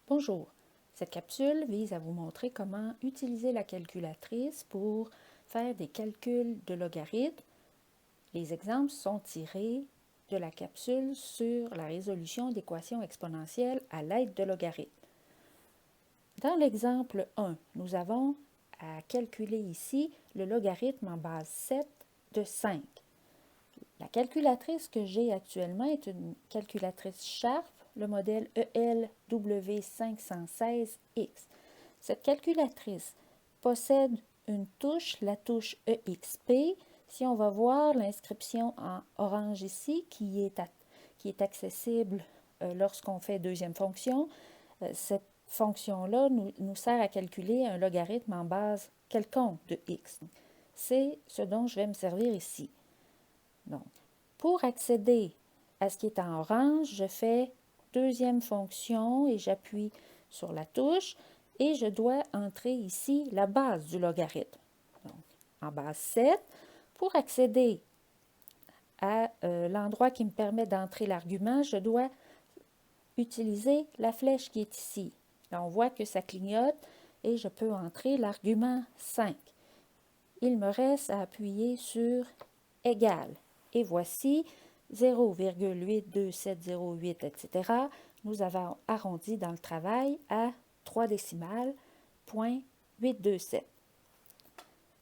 Bonjour, cette capsule vise à vous montrer comment utiliser la calculatrice pour faire des calculs de logarithmes. Les exemples sont tirés de la capsule sur la résolution d'équations exponentielles à l'aide de logarithmes. Dans l'exemple 1, nous avons à calculer ici le logarithme en base 7 de 5. La calculatrice que j'ai actuellement est une calculatrice Sharp, le modèle ELW516X. Cette calculatrice possède une touche, la touche EXP. Si on va voir l'inscription en orange ici, qui est accessible lorsqu'on fait deuxième fonction, cette fonction-là nous sert à calculer un logarithme en base quelconque de x. C'est ce dont je vais me servir ici. Donc, pour accéder à ce qui est en orange, je fais deuxième fonction et j'appuie sur la touche et je dois entrer ici la base du logarithme. Donc, en base 7, pour accéder à l'endroit qui me permet d'entrer l'argument, je dois utiliser la flèche qui est ici. Là, on voit que ça clignote et je peux entrer l'argument 5. Il me reste à appuyer sur égal. Et voici 0,82708, etc. Nous avons arrondi dans le travail à 3 décimales, 0.827.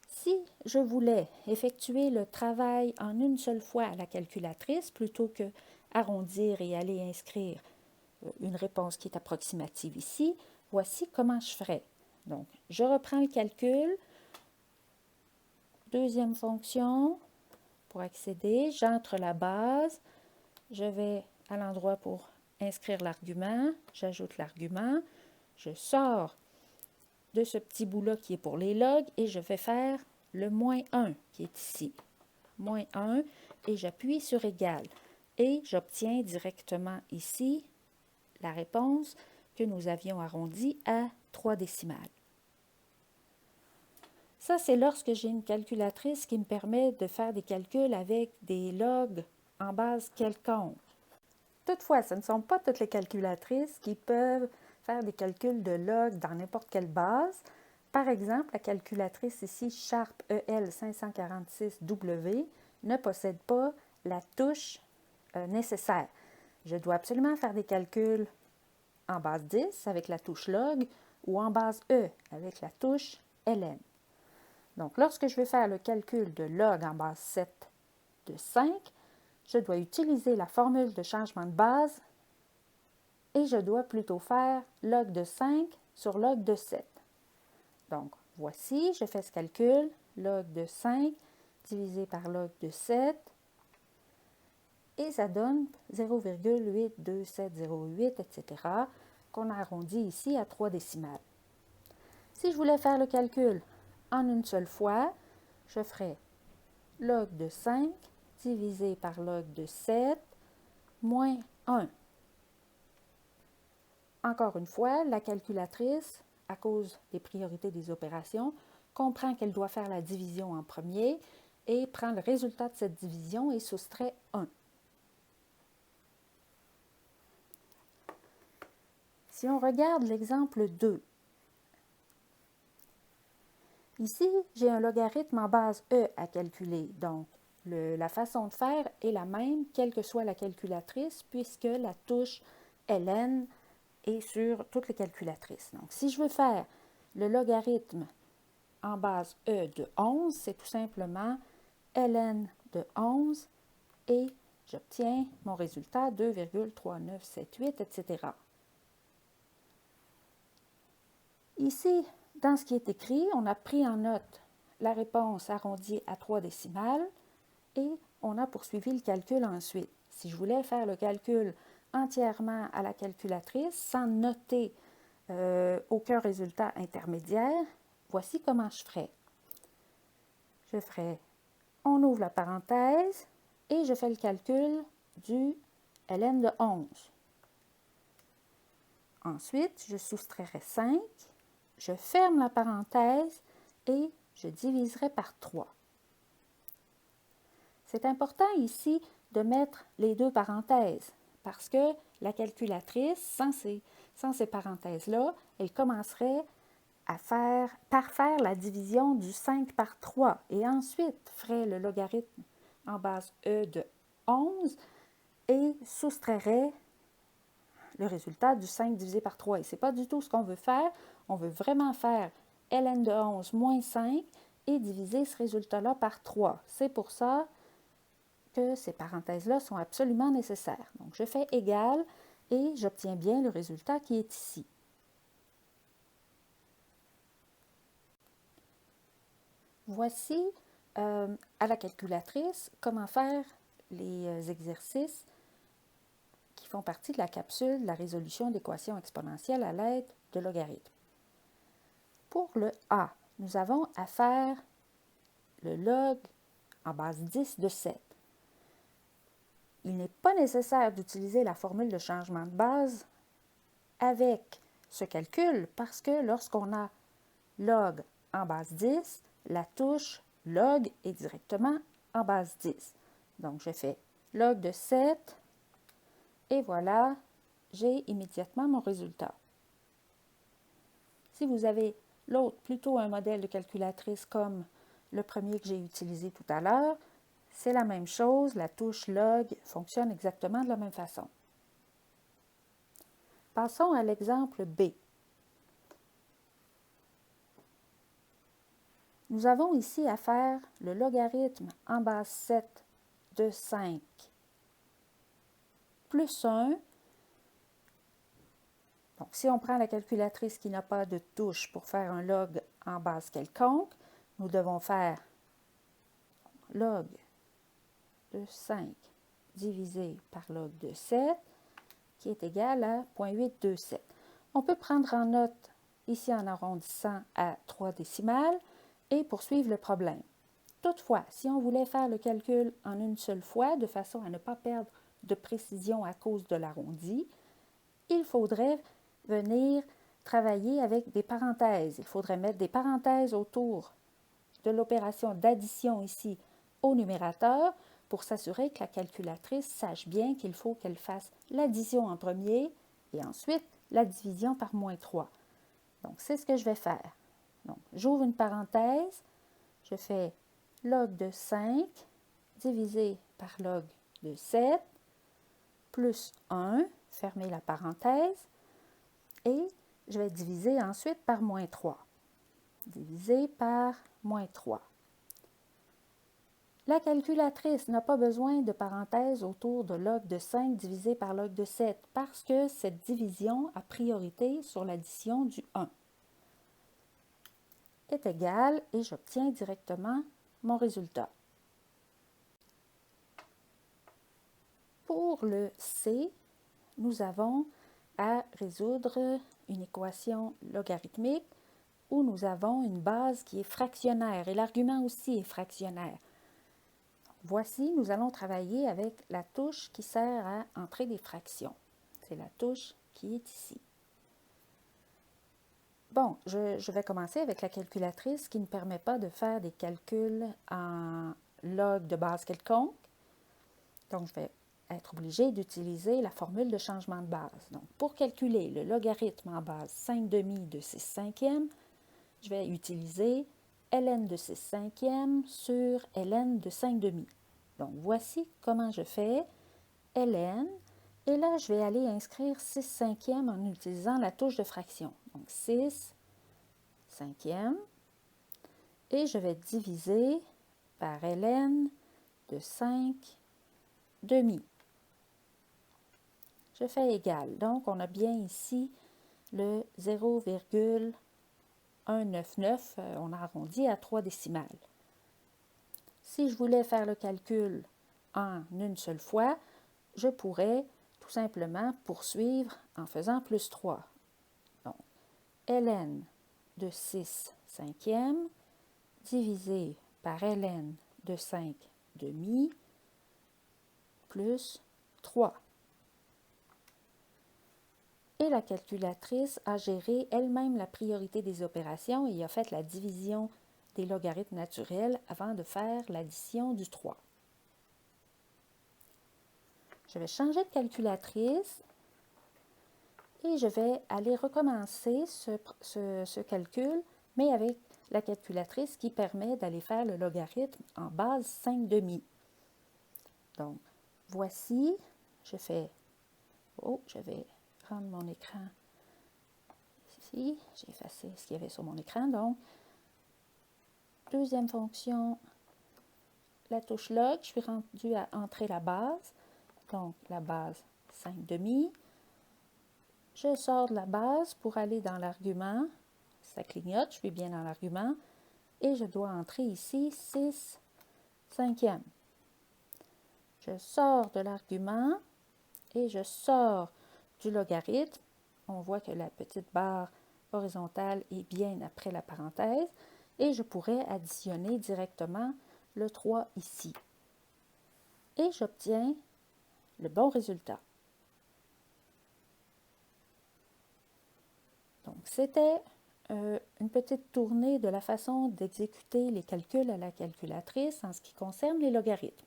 Si je voulais effectuer le travail en une seule fois à la calculatrice, plutôt que arrondir et aller inscrire une réponse qui est approximative ici, voici comment je ferais. Donc, je reprends le calcul, deuxième fonction. Pour accéder, j'entre la base, je vais à l'endroit pour inscrire l'argument, j'ajoute l'argument, je sors de ce petit bout-là qui est pour les logs et je vais faire le moins 1 qui est ici. Moins 1 et j'appuie sur égal. Et j'obtiens directement ici la réponse que nous avions arrondie à 3 décimales. Ça, c'est lorsque j'ai une calculatrice qui me permet de faire des calculs avec des logs en base quelconque. Toutefois, ce ne sont pas toutes les calculatrices qui peuvent faire des calculs de logs dans n'importe quelle base. Par exemple, la calculatrice ici, Sharp EL546W, ne possède pas la touche nécessaire. Je dois absolument faire des calculs en base 10 avec la touche log ou en base E avec la touche ln. Donc, lorsque je vais faire le calcul de log en base 7 de 5, je dois utiliser la formule de changement de base et je dois plutôt faire log de 5 sur log de 7. Donc, voici, je fais ce calcul, log de 5 divisé par log de 7, et ça donne 0,82708, etc., qu'on a arrondi ici à 3 décimales. Si je voulais faire le calcul en une seule fois, je ferai log de 5 divisé par log de 7 moins 1. Encore une fois, la calculatrice, à cause des priorités des opérations, comprend qu'elle doit faire la division en premier et prend le résultat de cette division et soustrait 1. Si on regarde l'exemple 2, ici, j'ai un logarithme en base E à calculer, donc la façon de faire est la même, quelle que soit la calculatrice, puisque la touche ln est sur toutes les calculatrices. Donc, si je veux faire le logarithme en base E de 11, c'est tout simplement ln de 11 et j'obtiens mon résultat 2,3978, etc. Ici, dans ce qui est écrit, on a pris en note la réponse arrondie à 3 décimales et on a poursuivi le calcul ensuite. Si je voulais faire le calcul entièrement à la calculatrice sans noter aucun résultat intermédiaire, voici comment je ferais. Je ferais, on ouvre la parenthèse et je fais le calcul du ln de 11. Ensuite, je soustrairai 5. Je ferme la parenthèse et je diviserai par 3. C'est important ici de mettre les deux parenthèses parce que la calculatrice, sans sans ces parenthèses-là, elle commencerait par faire la division du 5 par 3 et ensuite ferait le logarithme en base E de 11 et soustrairait le résultat du 5 divisé par 3. Et ce n'est pas du tout ce qu'on veut faire. On veut vraiment faire ln de 11 moins 5 et diviser ce résultat-là par 3. C'est pour ça que ces parenthèses-là sont absolument nécessaires. Donc, je fais égal et j'obtiens bien le résultat qui est ici. Voici à la calculatrice comment faire les exercices qui font partie de la capsule de la résolution d'équations exponentielles à l'aide de logarithmes. Pour le A, nous avons à faire le log en base 10 de 7. Il n'est pas nécessaire d'utiliser la formule de changement de base avec ce calcul parce que lorsqu'on a log en base 10, la touche log est directement en base 10. Donc, je fais log de 7 et voilà, j'ai immédiatement mon résultat. Si vous avez l'autre, plutôt un modèle de calculatrice comme le premier que j'ai utilisé tout à l'heure, c'est la même chose, la touche log fonctionne exactement de la même façon. Passons à l'exemple B. Nous avons ici à faire le logarithme en base 7 de 5 plus 1. Donc, si on prend la calculatrice qui n'a pas de touche pour faire un log en base quelconque, nous devons faire log de 5 divisé par log de 7, qui est égal à 0,827. On peut prendre en note, ici en arrondissant à 3 décimales, et poursuivre le problème. Toutefois, si on voulait faire le calcul en une seule fois, de façon à ne pas perdre de précision à cause de l'arrondi, il faudrait venir travailler avec des parenthèses. Il faudrait mettre des parenthèses autour de l'opération d'addition ici au numérateur pour s'assurer que la calculatrice sache bien qu'il faut qu'elle fasse l'addition en premier et ensuite la division par moins 3. Donc, c'est ce que je vais faire. Donc, j'ouvre une parenthèse, je fais log de 5 divisé par log de 7 plus 1, fermez la parenthèse, et je vais diviser ensuite par moins 3. Divisé par moins 3. La calculatrice n'a pas besoin de parenthèse autour de log de 5 divisé par log de 7 parce que cette division a priorité sur l'addition du 1. Est égal et j'obtiens directement mon résultat. Pour le C, nous avons à résoudre une équation logarithmique où nous avons une base qui est fractionnaire et l'argument aussi est fractionnaire. Voici, nous allons travailler avec la touche qui sert à entrer des fractions. C'est la touche qui est ici. Bon, je vais commencer avec la calculatrice qui ne permet pas de faire des calculs en log de base quelconque. Donc, je vais être obligée d'utiliser la formule de changement de base. Donc, pour calculer le logarithme en base 5/2 de 6 cinquièmes, je vais utiliser ln de 6 cinquièmes sur ln de 5/2. Donc, voici comment je fais ln. Et là, je vais aller inscrire 6 cinquièmes en utilisant la touche de fraction. Donc, 6 cinquièmes. Et je vais diviser par ln de 5 demi. Je fais égal. Donc, on a bien ici le 0,199. On arrondit à 3 décimales. Si je voulais faire le calcul en une seule fois, je pourrais tout simplement poursuivre en faisant plus 3. Donc, ln de 6 cinquièmes divisé par ln de 5 demi plus 3. Et la calculatrice a géré elle-même la priorité des opérations et a fait la division des logarithmes naturels avant de faire l'addition du 3. Je vais changer de calculatrice Et je vais aller recommencer ce calcul, mais avec la calculatrice qui permet d'aller faire le logarithme en base 5/2. Donc, voici, je fais, je vais prendre mon écran ici, j'ai effacé ce qu'il y avait sur mon écran, donc, deuxième fonction, la touche log, je suis rendue à entrer la base, donc la base 5/2. Je sors de la base pour aller dans l'argument, ça clignote, je suis bien dans l'argument, et je dois entrer ici 6/5. Je sors de l'argument et je sors du logarithme. On voit que la petite barre horizontale est bien après la parenthèse et je pourrais additionner directement le 3 ici. Et j'obtiens le bon résultat. Donc, c'était une petite tournée de la façon d'exécuter les calculs à la calculatrice en ce qui concerne les logarithmes.